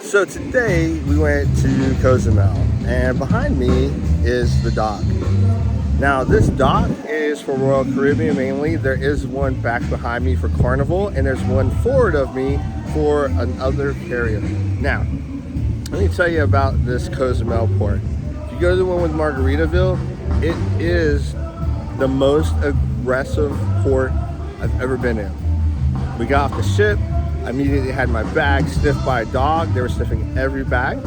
So today we went to Cozumel, and behind me is the dock. Now this dock is for Royal Caribbean mainly. There is one back behind me for Carnival, and there's one forward of me for another carrier. Now, let me tell you about this Cozumel port. If you go to the one with Margaritaville, it is the most aggressive port I've ever been in. We got off the ship, I immediately had my bag sniffed by a dog. They were sniffing every bag.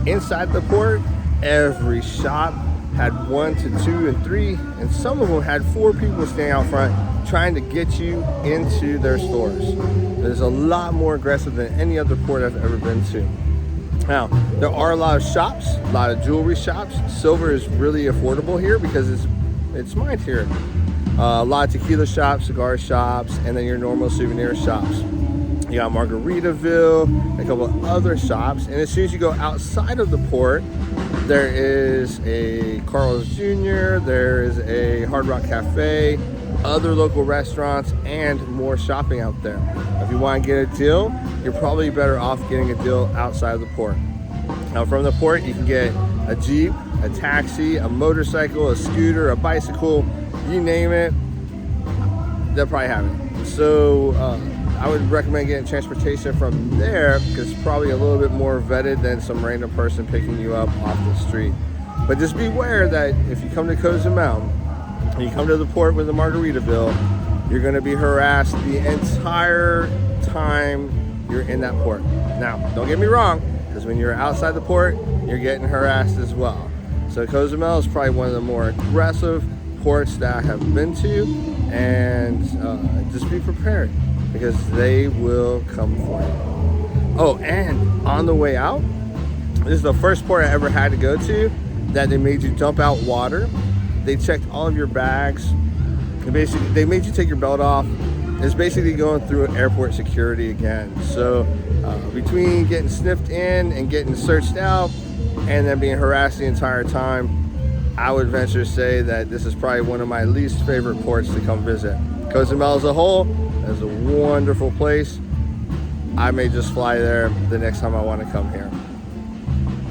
Inside the port, every shop had 1 to 2 and 3, and some of them had 4 people standing out front trying to get you into their stores. There's a lot more aggressive than any other port I've ever been to. Now, there are a lot of shops, a lot of jewelry shops. Silver is really affordable here because it's mined here. A lot of tequila shops, cigar shops, and then your normal souvenir shops. You got Margaritaville, a couple of other shops, and as soon as you go outside of the port, there is a Carl's Jr., there is a Hard Rock Cafe, other local restaurants, and more shopping out there. If you want to get a deal, you're probably better off getting a deal outside of the port. Now from the port, you can get a Jeep, a taxi, a motorcycle, a scooter, a bicycle, you name it, they'll probably have it. So I would recommend getting transportation from there because it's probably a little bit more vetted than some random person picking you up off the street. But just beware that if you come to Cozumel and you come to the port with a Margaritaville, you're going to be harassed the entire time you're in that port. Now, don't get me wrong, because when you're outside the port, you're getting harassed as well. So Cozumel is probably one of the more aggressive ports that I have been to, and just be prepared because they will come for you. Oh, and on the way out, this is the first port I ever had to go to that they made you dump out water. They checked all of your bags. They made you take your belt off. It's basically going through airport security again. So between getting sniffed in and getting searched out and then being harassed the entire time, I would venture to say that this is probably one of my least favorite ports to come visit. Cozumel as a whole is a wonderful place. I may just fly there the next time I want to come here.